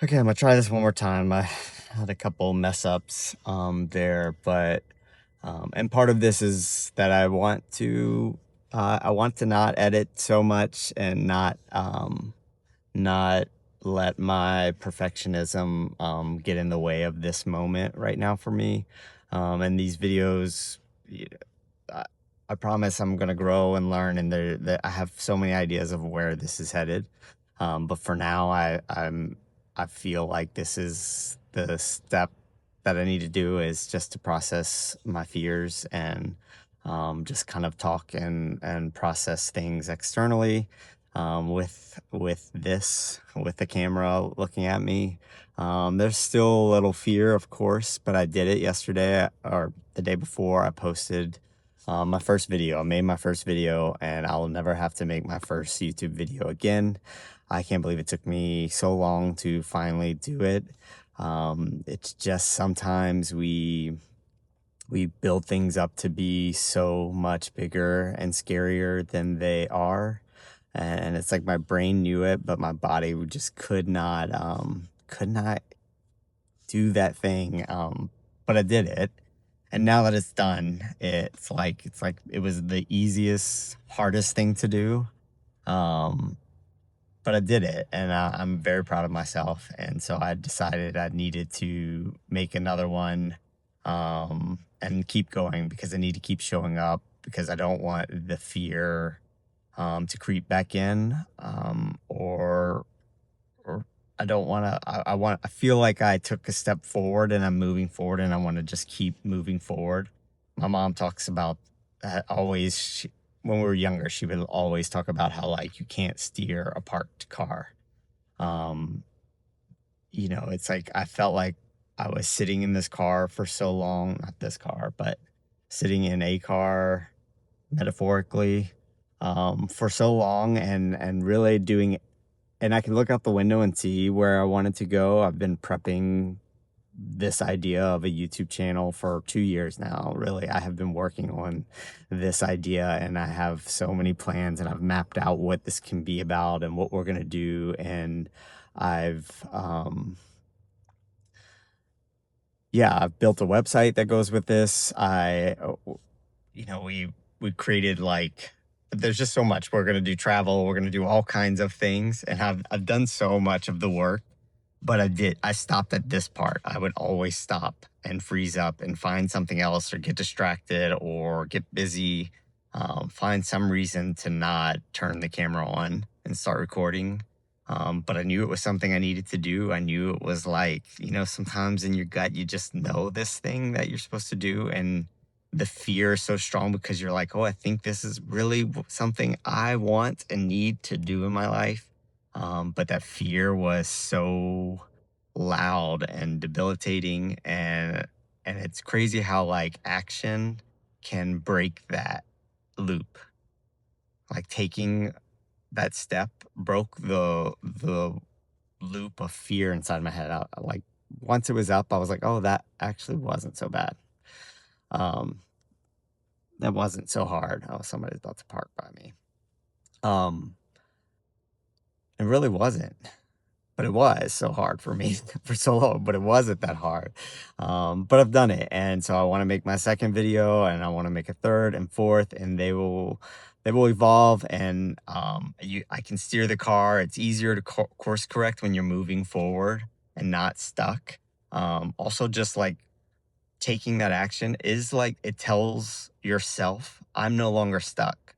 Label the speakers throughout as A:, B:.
A: Okay, I'm gonna try this one more time. I had a couple mess ups there, but and part of this is that I want to not edit so much and not let my perfectionism get in the way of this moment right now for me. And these videos, y- I, I promise I'm gonna grow and learn, and I have so many ideas of where this is headed. But for now, I feel like this is the step that I need to do, is just to process my fears and just kind of talk and process things externally, with the camera looking at me. There's still a little fear, of course, but I did it yesterday, or the day before. I posted my first video. I made my first video, and I'll never have to make my first YouTube video again. I can't believe it took me so long to finally do it. It's just sometimes we build things up to be so much bigger and scarier than they are. And it's like my brain knew it, but my body just could not do that thing. But I did it. And now that it's done, it's like it was the easiest, hardest thing to do. Um, but I did it, and I'm very proud of myself. And so I decided I needed to make another one, and keep going, because I need to keep showing up, because I don't want the fear to creep back in, or I don't want to. I feel like I took a step forward and I'm moving forward, and I want to just keep moving forward. My mom talks about that always. When we were younger, she would always talk about how, like, you can't steer a parked car. Um, it's like I felt like I was sitting in this car for so long, not this car, but sitting in a car, metaphorically, for so long, and really doing, and I could look out the window and see where I wanted to go. I've been prepping this idea of a YouTube channel for 2 years now. Really, I have been working on this idea, and I have so many plans, and I've mapped out what this can be about and what we're gonna do. And I've yeah, I've built a website that goes with this. We created, like, there's just so much. We're gonna do travel. We're gonna do all kinds of things, and I've done so much of the work. But I stopped at this part. I would always stop and freeze up and find something else, or get distracted, or get busy, find some reason to not turn the camera on and start recording. But I knew it was something I needed to do. I knew it was, like, sometimes in your gut, you just know this thing that you're supposed to do. And the fear is so strong, because you're like, oh, I think this is really something I want and need to do in my life. But that fear was so loud and debilitating, and it's crazy how, like, action can break that loop. Like, taking that step broke the loop of fear inside my head. Like, once it was up, I was like, oh, that actually wasn't so bad. Um, that wasn't so hard. Oh, somebody's about to park by me. Um, it really wasn't. But it was so hard for me for so long, but it wasn't that hard. But I've done it, and so I wanna make my second video, and I wanna make a third and fourth, and they will evolve. And I can steer the car. It's easier to course correct when you're moving forward and not stuck. Also, just, like, taking that action is like, it tells yourself, "I'm no longer stuck."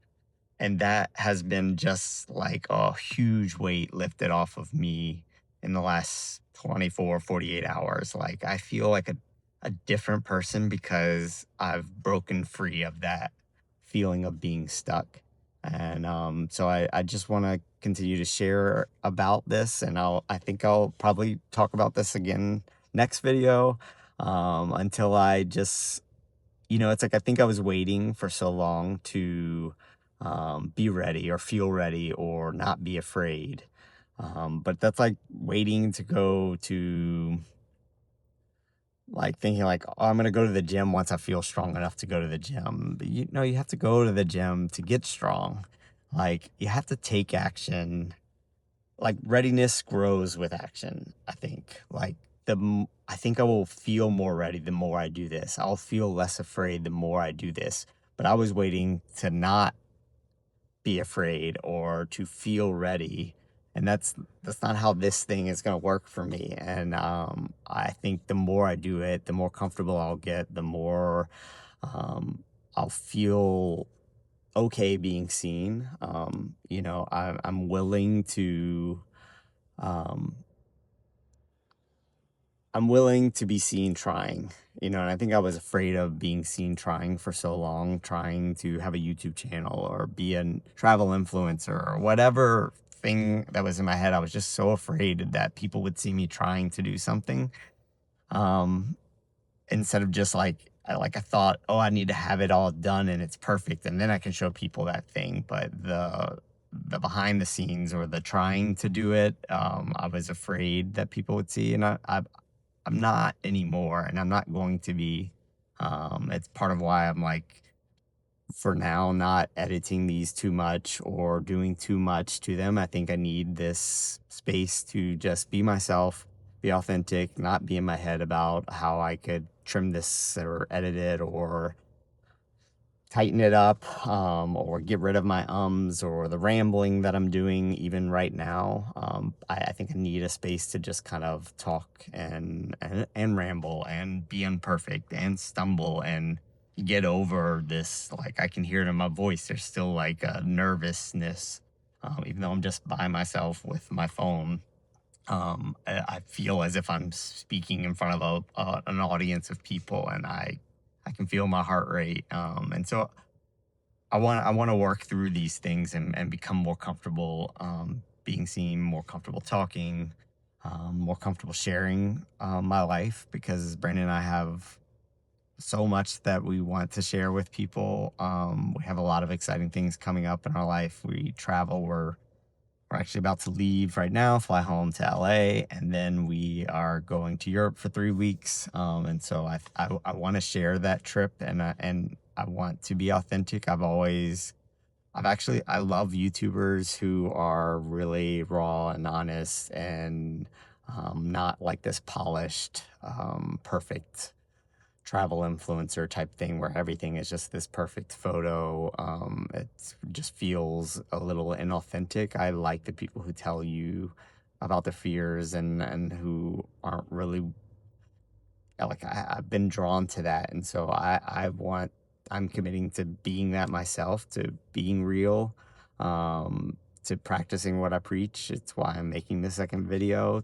A: And that has been just like a huge weight lifted off of me in the last 24, 48 hours. Like, I feel like a different person, because I've broken free of that feeling of being stuck. And so I just want to continue to share about this. And I think I'll probably talk about this again next video, until I just, it's like I think I was waiting for so long to be ready, or feel ready, or not be afraid. But that's like waiting to go to, like, thinking, like, oh, I'm going to go to the gym once I feel strong enough to go to the gym. But you have to go to the gym to get strong. Like, you have to take action, like readiness grows with action. I think like I think I will feel more ready the more I do this. I'll feel less afraid the more I do this. But I was waiting to not be afraid or to feel ready, and that's not how this thing is going to work for me. And I think the more I do it, the more comfortable I'll get, the more I'll feel okay being seen. I'm willing to um, I'm willing to be seen trying, and I think I was afraid of being seen trying for so long, trying to have a YouTube channel or be a travel influencer or whatever thing that was in my head. I was just so afraid that people would see me trying to do something. Um, Instead of just like I thought, oh, I need to have it all done and it's perfect, and then I can show people that thing. But the behind the scenes or the trying to do it, I was afraid that people would see, and I'm not anymore, and I'm not going to be. It's part of why I'm like, for now, not editing these too much or doing too much to them. I think I need this space to just be myself, be authentic, not be in my head about how I could trim this or edit it or tighten it up, or get rid of my ums or the rambling that I'm doing even right now. I think I need a space to just kind of talk and ramble and be imperfect and stumble and get over this. Like, I can hear it in my voice. There's still like a nervousness, even though I'm just by myself with my phone. I feel as if I'm speaking in front of an audience of people, and I can feel my heart rate. And so I want to work through these things and become more comfortable, being seen, more comfortable talking, more comfortable sharing my life, because Brandon and I have so much that we want to share with people. We have a lot of exciting things coming up in our life. We travel. We're actually about to leave right now, fly home to LA, and then we are going to Europe for 3 weeks. And so I want to share that trip, and I want to be authentic. I love YouTubers who are really raw and honest and not like this polished, perfect travel influencer type thing where everything is just this perfect photo. It just feels a little inauthentic. I like the people who tell you about their fears and who aren't really like I've been drawn to that, and so I'm committing to being that myself, to being real, to practicing what I preach. It's why I'm making the second video.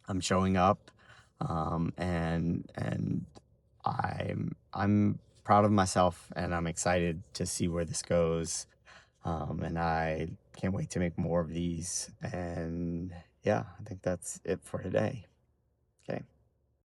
A: I'm showing up, and I'm proud of myself, and I'm excited to see where this goes. And I can't wait to make more of these. And yeah, I think that's it for today.